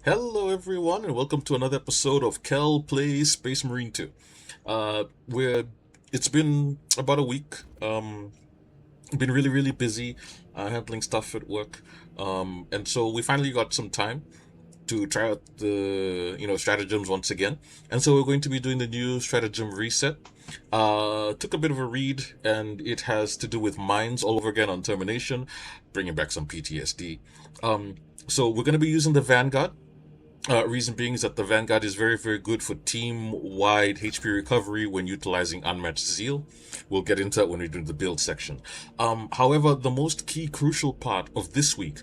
Hello, everyone, and welcome to another episode of Kelplays Space Marine 2. Where it's been about a week. Been really busy handling stuff at work. And so we finally got some time to try out the stratagems once again. And so we're going to be doing the new stratagem reset. Took a bit of a read, and it has to do with mines all over again on Termination, bringing back some PTSD. So we're going to be using the Vanguard. Reason being is that the Vanguard is very good for team-wide HP recovery when utilizing unmatched zeal. We'll get into that when we do the build section. However, the most key crucial part of this week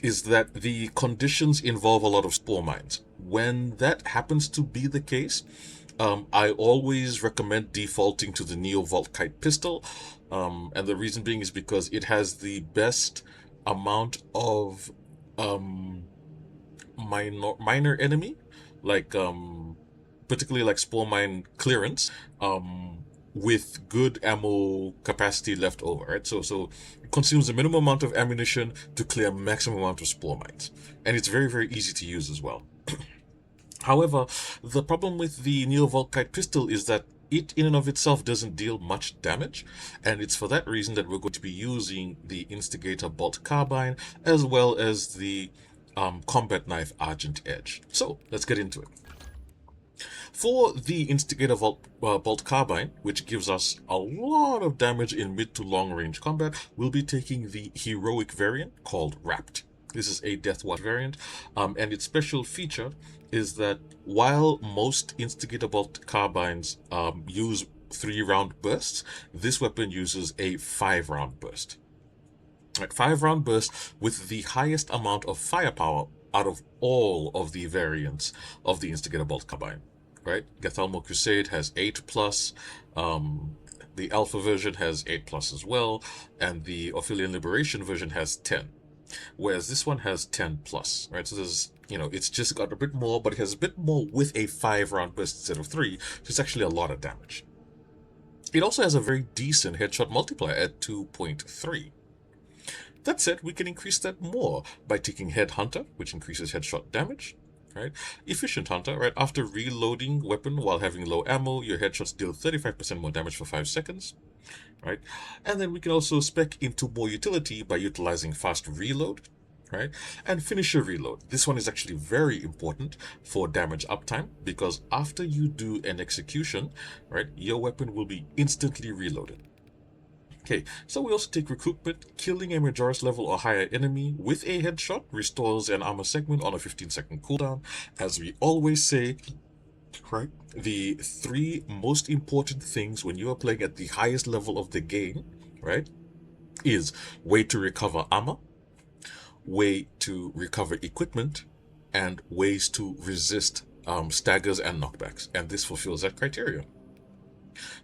is that the conditions involve a lot of spore mines. When that happens to be the case, I always recommend defaulting to the Neo-Volkite pistol. And the reason being is because it has the best amount of minor enemy, like particularly like spore mine clearance, with good ammo capacity left over, right? So it consumes a minimum amount of ammunition to clear maximum amount of spore mines, and it's very easy to use as well. However, the problem with the Neo-Volkite pistol is that it in and of itself doesn't deal much damage, and it's for that reason that we're going to be using the Instigator bolt carbine as well as the combat knife Argent Edge. So let's get into it. For the Instigator bolt carbine, which gives us a lot of damage in mid to long range combat, we'll be taking the heroic variant called Wrapped. This is a Death Watch variant, and its special feature is that while most Instigator bolt carbines use 3-round bursts, this weapon uses a 5-round burst. Right, 5-round burst with the highest amount of firepower out of all of the variants of the Instigator bolt carbine. Right, Gathalmo Crusade has 8 plus. The Alpha version has 8 plus as well, and the Ophelian Liberation version has 10. Whereas this one has 10 plus, right? So there's, it's just got a bit more, but it has a bit more with a 5-round burst instead of 3, so it's actually a lot of damage. It also has a very decent headshot multiplier at 2.3. That said, we can increase that more by taking Headhunter, which increases headshot damage, right? Efficient Hunter, right? After reloading weapon while having low ammo, your headshots deal 35% more damage for 5 seconds, right? And then we can also spec into more utility by utilizing fast reload, right? And finisher reload. This one is actually very important for damage uptime because after you do an execution, right, your weapon will be instantly reloaded. Okay, so we also take Recruitment. Killing a Majoris level or higher enemy with a headshot restores an armor segment on a 15-second cooldown. As we always say, right, the 3 most important things when you are playing at the highest level of the game, right, is way to recover armor, way to recover equipment, and ways to resist staggers and knockbacks. And this fulfills that criteria.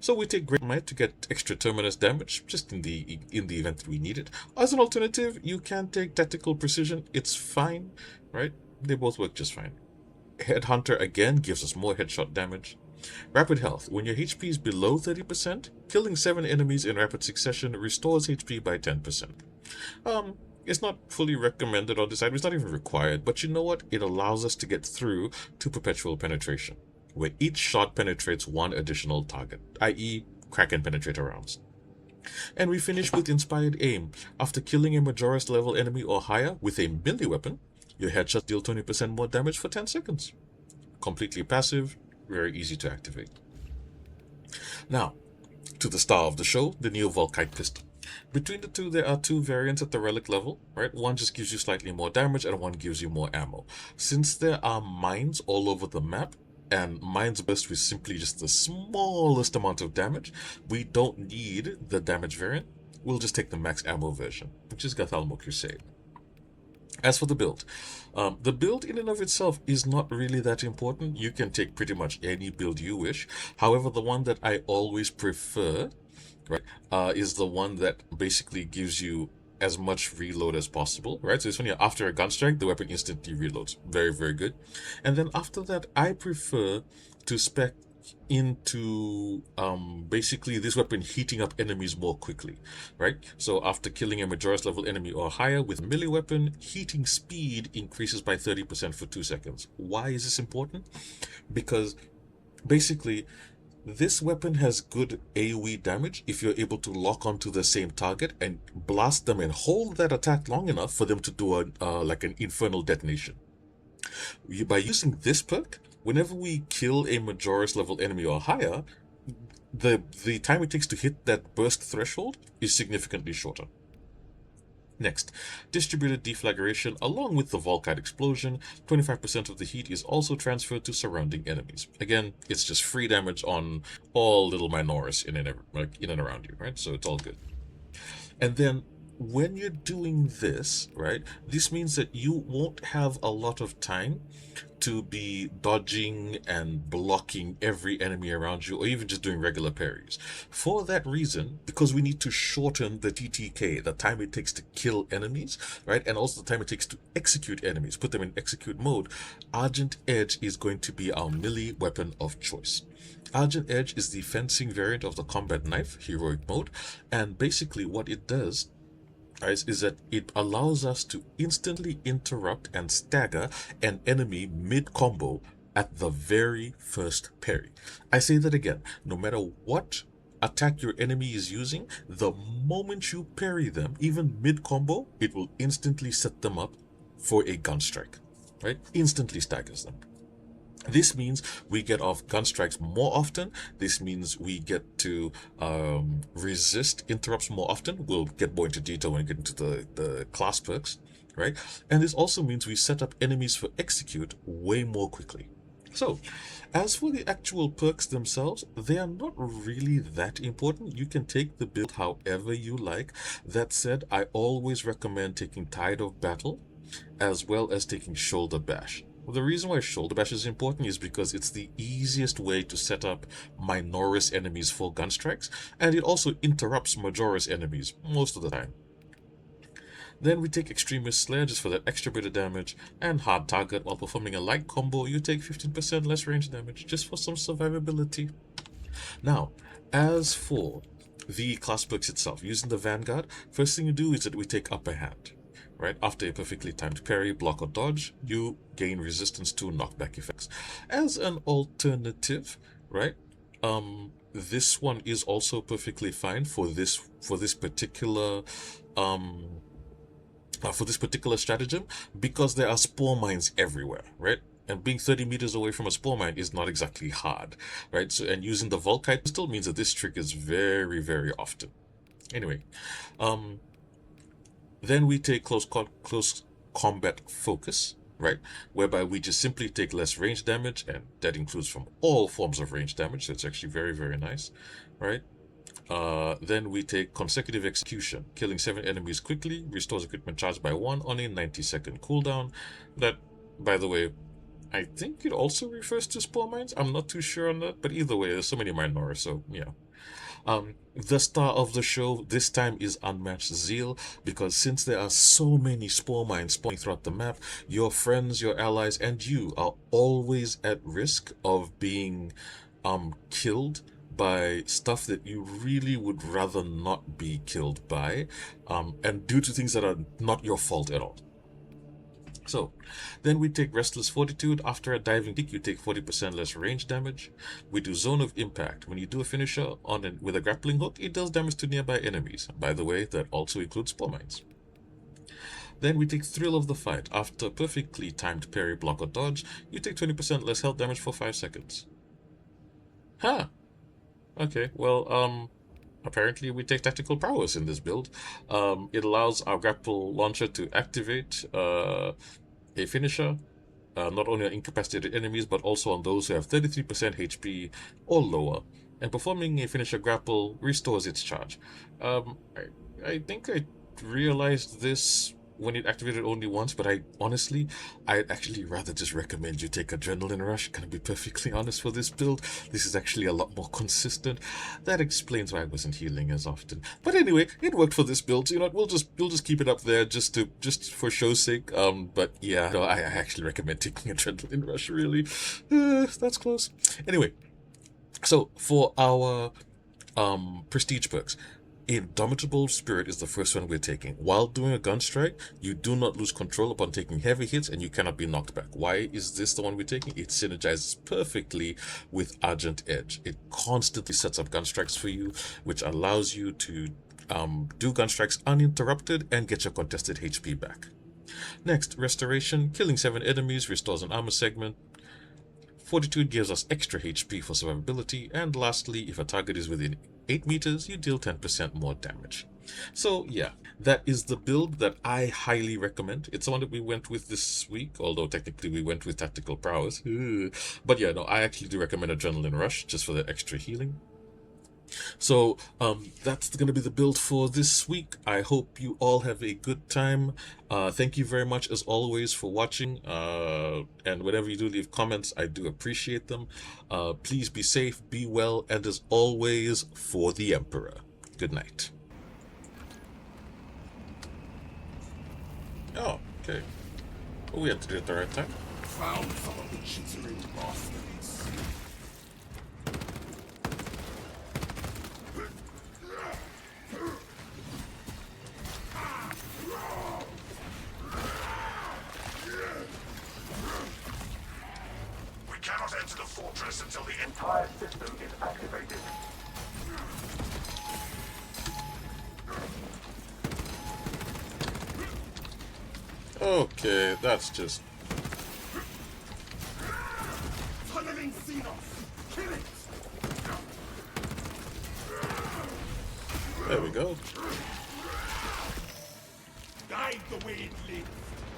So we take Great Might to get extra terminus damage, just in the event that we need it. As an alternative, you can take Tactical Precision. It's fine, right? They both work just fine. Headhunter again gives us more headshot damage. Rapid Health. When your HP is below 30%, killing 7 enemies in rapid succession restores HP by 10%. It's not fully recommended on this side, it's not even required, but you know what? It allows us to get through to Perpetual Penetration, where each shot penetrates 1 additional target, i.e. Kraken Penetrator rounds. And we finish with Inspired Aim. After killing a Majoris level enemy or higher with a melee weapon, your headshots deal 20% more damage for 10 seconds. Completely passive, very easy to activate. Now, to the star of the show, the Neo-Volkite pistol. Between the two, there are 2 variants at the relic level, right? One just gives you slightly more damage and one gives you more ammo. Since there are mines all over the map, and Mine's Burst with simply just the smallest amount of damage, we don't need the damage variant. We'll just take the max ammo version, which is Gathalmo Crusade. As for the build in and of itself is not really that important. You can take pretty much any build you wish. However, the one that I always prefer, right, is the one that basically gives you as much reload as possible, right? So it's when you're after a gun strike, the weapon instantly reloads. Very good. And then after that, I prefer to spec into basically this weapon heating up enemies more quickly, right? So after killing a Majora's level enemy or higher with a melee weapon, heating speed increases by 30% for 2 seconds. Why is this important? Because basically this weapon has good AoE damage if you're able to lock onto the same target and blast them and hold that attack long enough for them to do like an infernal detonation. By using this perk, whenever we kill a Majora's level enemy or higher, the time it takes to hit that burst threshold is significantly shorter. Next, distributed deflagration along with the Volkite explosion. 25% of the heat is also transferred to surrounding enemies. Again, it's just free damage on all little Minoris in and around you, right? So it's all good. And then when you're doing this, right, this means that you won't have a lot of time to be dodging and blocking every enemy around you, or even just doing regular parries. For that reason, because we need to shorten the TTK, the time it takes to kill enemies, right, and also the time it takes to execute enemies, put them in execute mode, Argent Edge is going to be our melee weapon of choice. Argent Edge is the fencing variant of the combat knife, heroic mode, and basically what it does is that it allows us to instantly interrupt and stagger an enemy mid-combo at the very first parry. I say that again, no matter what attack your enemy is using, the moment you parry them, even mid-combo, it will instantly set them up for a gun strike, right? Instantly staggers them. This means we get off gun strikes more often. This means we get to resist interrupts more often. We'll get more into detail when we get into the class perks, right? And this also means we set up enemies for execute way more quickly. So, as for the actual perks themselves, they are not really that important. You can take the build however you like. That said, I always recommend taking Tide of Battle as well as taking Shoulder Bash. Well, the reason why Shoulder Bash is important is because it's the easiest way to set up Minoris enemies for gun strikes, and it also interrupts Majoris enemies most of the time. Then we take Extremist Slayer just for that extra bit of damage, and Hard Target. While performing a light combo, you take 15% less range damage, just for some survivability. Now, as for the class perks itself, using the Vanguard, first thing you do is that we take Upper Hand. Right, after a perfectly timed parry, block, or dodge, you gain resistance to knockback effects. As an alternative, right, this one is also perfectly fine for this particular stratagem, because there are spore mines everywhere, right? And being 30 meters away from a spore mine is not exactly hard, right? So, and using the Volkite still means that this trick is very, very often. Anyway, then we take close combat focus, right? Whereby we just simply take less range damage, and that includes from all forms of range damage. So it's actually very, very nice, right? Then we take consecutive execution. Killing 7 enemies quickly restores equipment charge by 1 on a 90-second cooldown. That, by the way, I think it also refers to spore mines. I'm not too sure on that, but either way, there's so many Minoris, so yeah. The star of the show this time is Unmatched Zeal, because since there are so many spore mines spawning throughout the map, your friends, your allies, and you are always at risk of being killed by stuff that you really would rather not be killed by, and due to things that are not your fault at all. So, then we take Restless Fortitude. After a diving kick, you take 40% less range damage. We do Zone of Impact. When you do a finisher with a grappling hook, it does damage to nearby enemies. By the way, that also includes spore mines. Then we take Thrill of the Fight. After perfectly timed parry, block, or dodge, you take 20% less health damage for 5 seconds. Huh. Okay, well, apparently we take Tactical Prowess in this build. It allows our grapple launcher to activate a finisher, not only on incapacitated enemies, but also on those who have 33% HP or lower. And performing a finisher grapple restores its charge. I think I realized this when it activated only once, but I'd actually rather just recommend you take Adrenaline Rush. Gonna be perfectly honest, for this build, this is actually a lot more consistent. That explains why I wasn't healing as often. But anyway, it worked for this build. You know, we'll just keep it up there just for show's sake. But yeah, I actually recommend taking Adrenaline Rush. Really, that's close. Anyway. So for our prestige perks, Indomitable Spirit is the first one we're taking. While doing a gun strike, you do not lose control upon taking heavy hits and you cannot be knocked back. Why is this the one we're taking? It synergizes perfectly with Argent Edge. It constantly sets up gun strikes for you, which allows you to do gun strikes uninterrupted and get your contested HP back. Next, Restoration. Killing 7 enemies restores an armor segment. Fortitude gives us extra HP for survivability, and lastly, if a target is within 8 meters, you deal 10% more damage. So yeah, that is the build that I highly recommend. It's the one that we went with this week, although technically we went with Tactical Prowess. But yeah, no, I actually do recommend Adrenaline Rush, just for that extra healing. So that's going to be the build for this week. I hope you all have a good time. Thank you very much as always for watching. And whenever you do leave comments, I do appreciate them. Please be safe, be well, and as always, for the Emperor. Good night. Oh, okay. Oh, we had to do it at the right time. Found some of the chittering bastards. We cannot enter the fortress until the entire system is activated. Okay, that's just... Tunneling Xenos! Kill it! There we go. Guide the way it lives.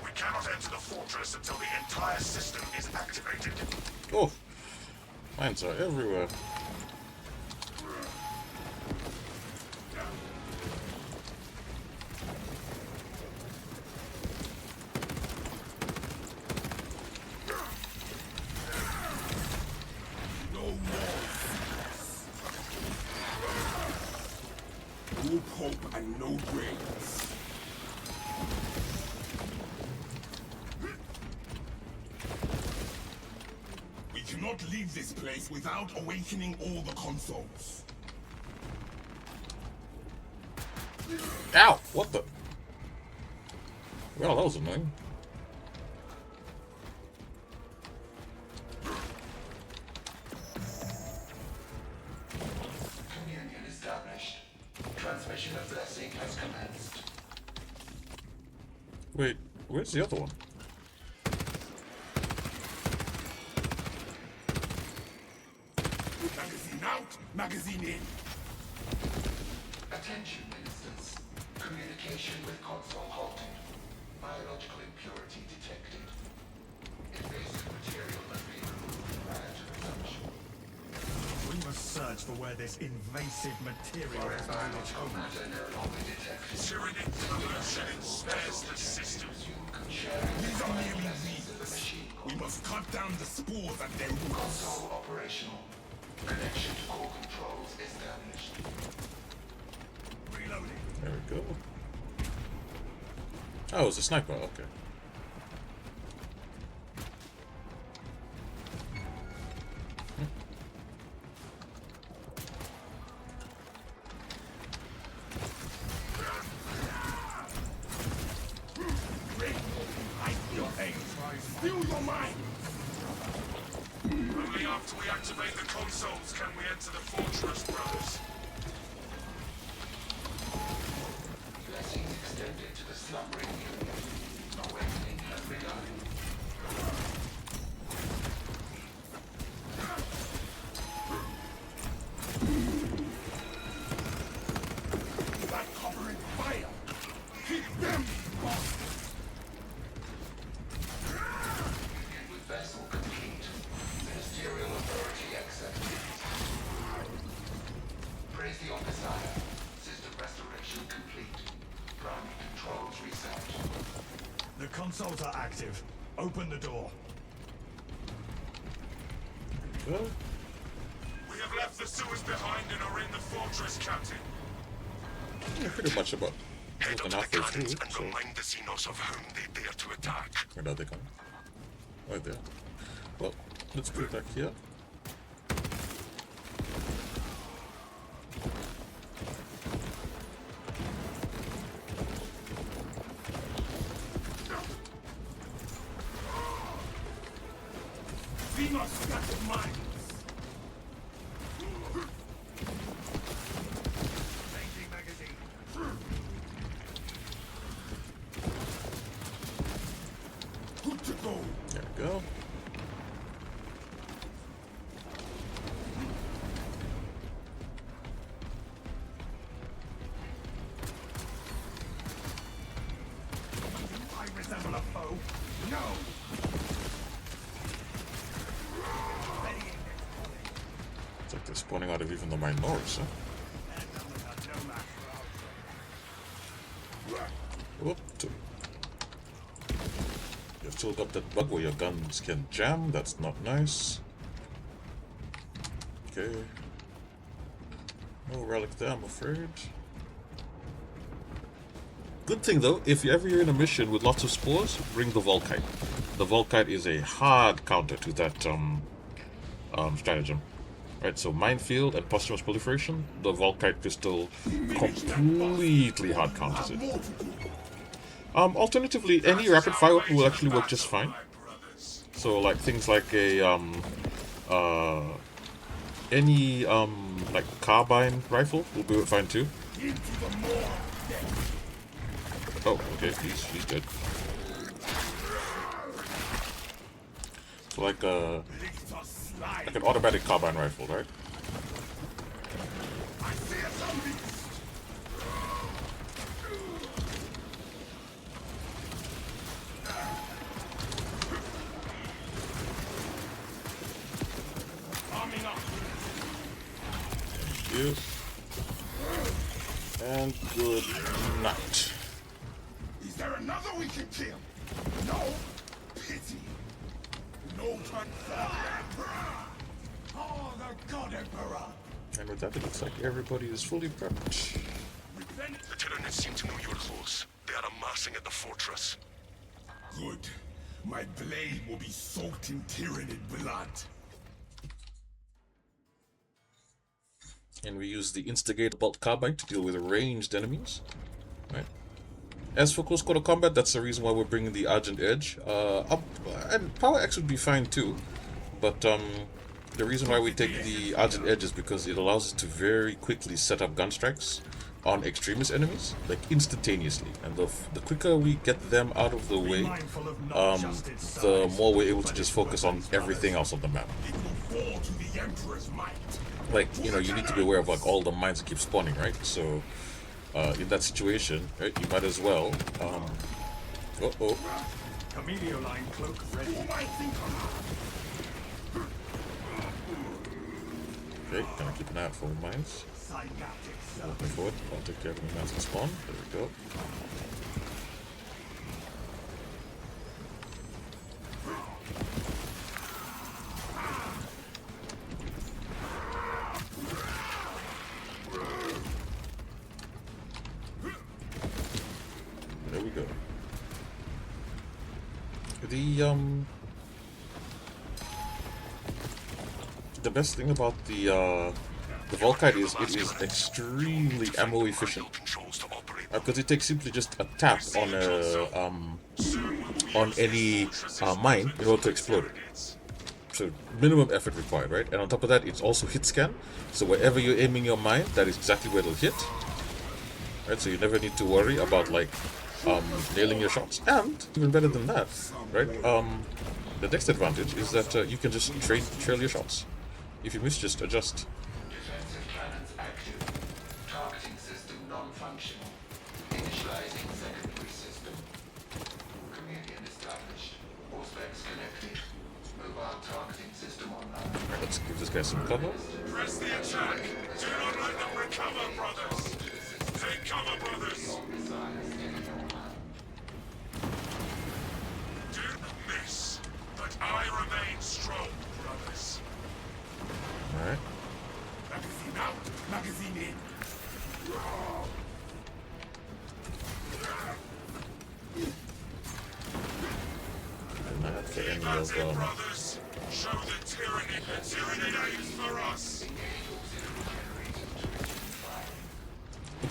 We cannot enter the fortress until the entire system is activated. Oh, mines are everywhere. No more. No hope and no brains. We cannot leave this place without awakening all the consoles. Ow! What the? Well, that was annoying. Communion established. Transmission of blessing has commenced. Wait, where's the other one? Magazine out, magazine in. Attention, ministers. Communication with console halted. Biological impurity detected. Invasive material must be removed prior to resumption. We must search for where this invasive material Foreign has made its biological home. matter no longer detected. Tyrannic pollution ensnares the system. Sharing These are merely blessings of the weeds. machine. We must cut down the spores at their roots. Console operational. Connection to core controls established. Reloading. There we go. Oh, it's a sniper, okay. Hide your aim. Steal your mind. Only after we activate the consoles can we enter the fortress, brothers. Blessings extended to the slumbering union. Awakening has begun. That covering fire. Keep them. Union with vessel complete. Ministerial authority accepted. Praise the Messiah. System restoration complete. Primary controls reset. The consoles are active. Open the door. Well, We have left the sewers behind and are in the fortress, Captain. yeah, pretty much about Head up looking to the halfway cannons through, and so remind the Xenos of whom they dare to attack. where are they coming? Right there. Well, let's put it back here. We must scatter minds. Changing magazine. Good to go. There we go. I resemble a foe. No. It's like they're spawning out of even the minors, huh? Whoop. You've still got that bug where your guns can jam. That's not nice. Okay. No relic there, I'm afraid. Good thing though, if you're ever in a mission with lots of spores, bring the Volkite. The Volkite is a hard counter to that stratagem. Right, so minefield and posthumous proliferation, the Volkite pistol completely hard counters it. Alternatively, any rapid fire weapon will actually work just fine. So like things like a any like carbine rifle will do it fine too. Oh, okay, he's dead. So like an automatic carbine rifle, right? Thank you. And good night. Is there another we can kill? No pity. No control. Oh, the God Emperor. And with that, it looks like everybody is fully prepped. The Tyranids seem to know you're close. They are amassing at the fortress. Good. My blade will be soaked in Tyranid blood. And we use the Instigator bolt carbine to deal with ranged enemies. Right. As for close quarter combat, that's the reason why we're bringing the Argent Edge up. And Power Axe would be fine too. But the reason why we take the Argent Edge is because it allows us to very quickly set up gun strikes on extremist enemies, like instantaneously. And the quicker we get them out of the way, the more we're able to just focus on everything else on the map. It will fall to the Emperor's might. Like, you know, you need to be aware of like all the mines that keep spawning, right? So in that situation, right, you might as well Camelio line cloak ready. Okay, gonna keep an eye out for mines. Looking forward, I'll take care of the mines that spawn. There we go. There we go. The best thing about the Volkite is it is extremely ammo efficient because it takes simply just a tap on any mine in order to explode it. So minimum effort required, right? And on top of that, it's also hit scan. So wherever you're aiming your mine, that is exactly where it'll hit. Right? So you never need to worry about like nailing your shots. And even better than that, right? The next advantage is that you can just trail your shots. If you miss, just adjust. Defensive cannons active. Targeting system non-functional. Initializing secondary system. Chameleon established. All specs connected. Mobile targeting system online. Right, let's give this guy some cover. Press the attack. Do not let them recover, brothers. Take cover, brothers. Do not miss. But I remain strong, brothers. Alright. Magazine out. Magazine in. Keep an eye out for any That's it, of brothers. Show the tyranny. The tyranny aims for us.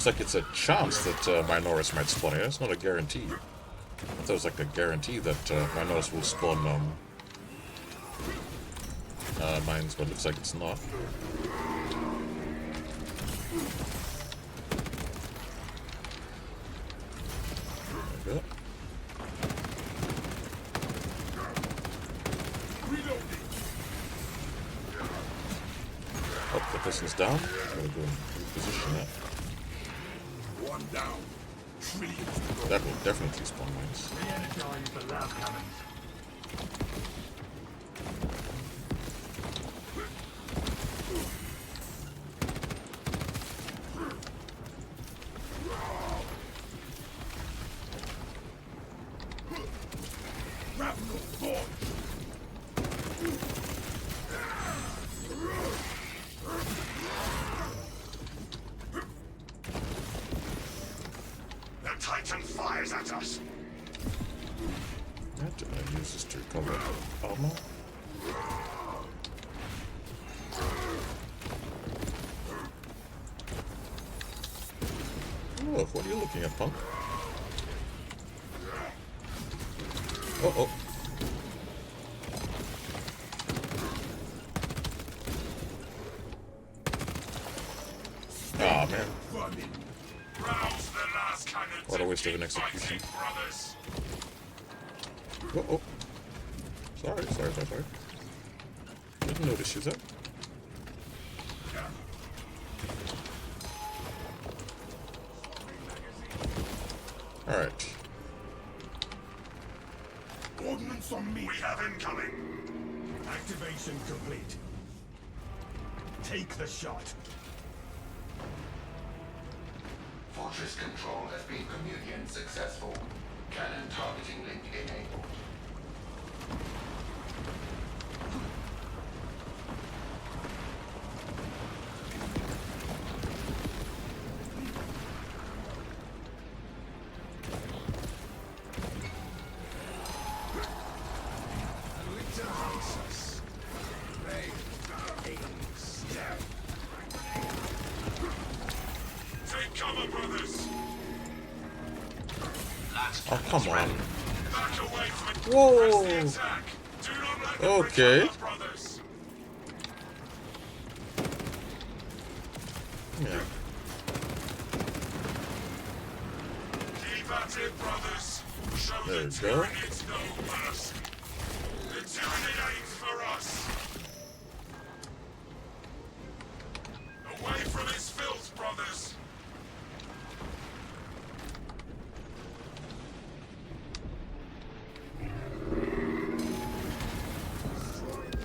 looks like it's a chance that Minoris might spawn here. It's not a guarantee. I thought it was like a guarantee that Minoris will spawn Mine's what looks like it's not. There we go. Oh, the person's down. Gotta go and reposition that. One down. Trillions to go. That will definitely spawn mines. Re-energize the lab cannons. The Titan fires at us. How did I use this to recover armor? Oh, what are you looking at, punk? Uh-oh. Ah, man. Rouse the last cannons. What a waste of an and keep execution. fighting, brothers. Uh-oh. Sorry. Didn't notice you there. Alright. Ordnance on me. We have incoming. Activation complete. Take the shot. Fortress control has been communion successful. Cannon targeting link enabled. Take cover, brothers. Oh, come on. Back away from it. Whoa. Press the attack. Do not let them Okay. recover, brothers. Yeah. Keep at it, brothers. Show There the we go. Tyranids no mercy. The Tyranid aims for us. Away from his filth, brothers.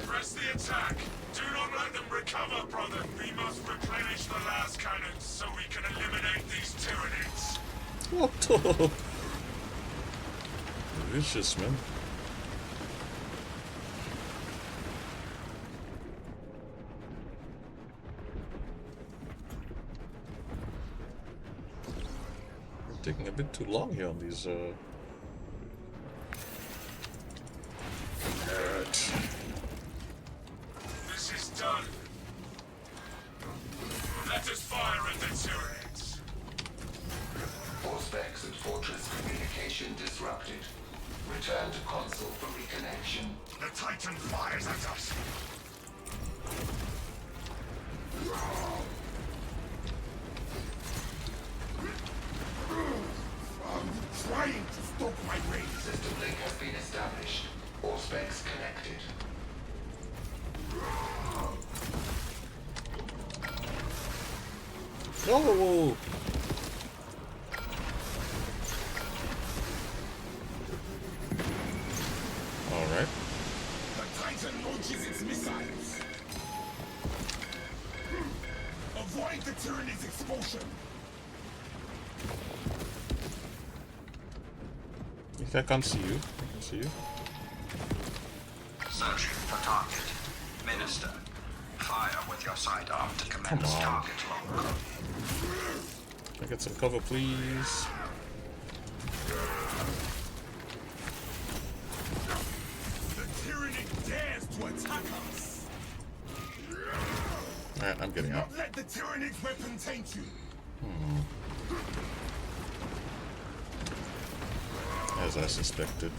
Press the attack. Do not let them recover, brother. We must replenish the last cannons so we can eliminate these Tyranids. What the? Vicious, man. We're taking a bit too long here on these, Alright. This is done. Let us fire at the Tyranids. All specs and fortress communication disrupted. Return to console for reconnection. The Titan fires at us. I'm trying to stop my race. System link has been established. All specs connected. No! Alright. The Titan launches its missiles. Avoid the Tyranid's expulsion. If I can't see you, I can see you. Searching for target. Minister, fire with your sidearm to commence Come on. target lock. Can I get some cover, please? The Tyranid dares to attack us. Alright, I'm getting out. Not let the Tyranid's weapon taint you. As I suspected.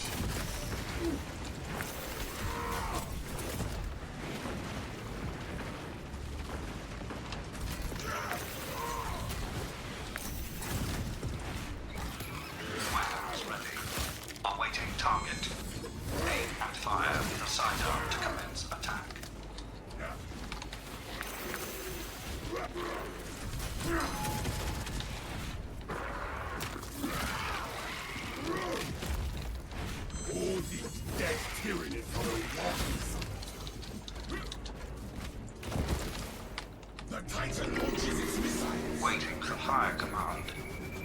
Tyranid for a walking summit. The Titan launches its missiles. Waiting for fire command.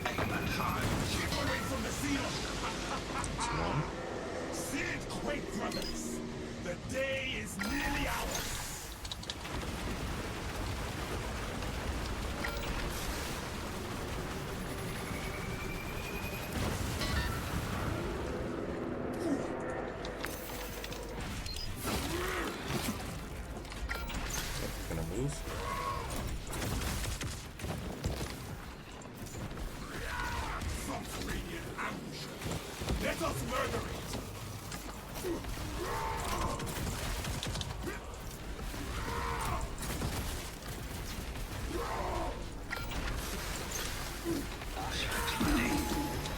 Aim and fire. Keep away from the Xenon. See it quake, brothers. The day is nearly ours. Gonna move. Subterranean ambush. Let us murder it.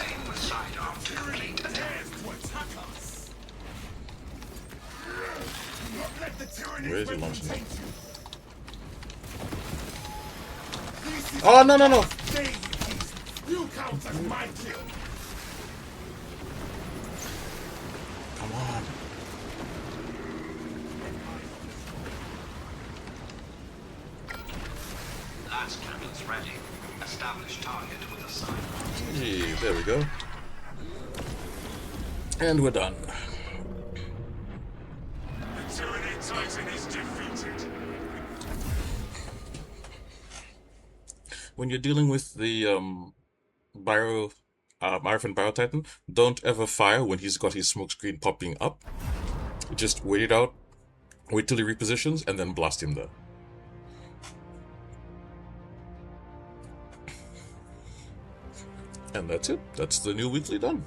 Aim with sidearm to complete attack. Dares to attack us. Do not let the Tyranids Where is he launching that? taint you. This is Oh, no, no, no! day you count as my kill. Come on. Last cannon's ready. Establish target with a sidearm. Gee, there we go. And we're done. The Tyranid Titan is defeated. When you're dealing with the Marathon Bio Titan, don't ever fire when he's got his smoke screen popping up. Just wait it out, wait till he repositions, and then blast him there. And that's it. That's the new weekly done.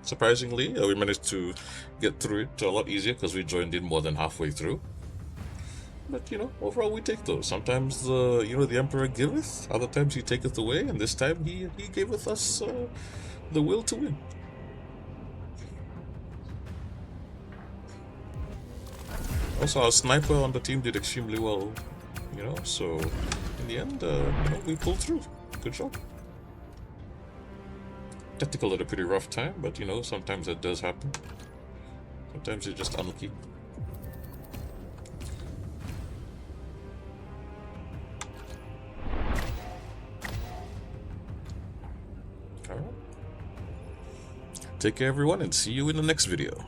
Surprisingly, we managed to get through it a lot easier because we joined in more than halfway through. But, you know, overall we take those. Sometimes, the Emperor giveth, other times he taketh away, and this time he gaveth us the will to win. Also, our sniper on the team did extremely well, so in the end, we pulled through. Good job. Tactical had a pretty rough time, but, sometimes that does happen. Sometimes you're just unlucky. Alright. Take care, everyone, and see you in the next video.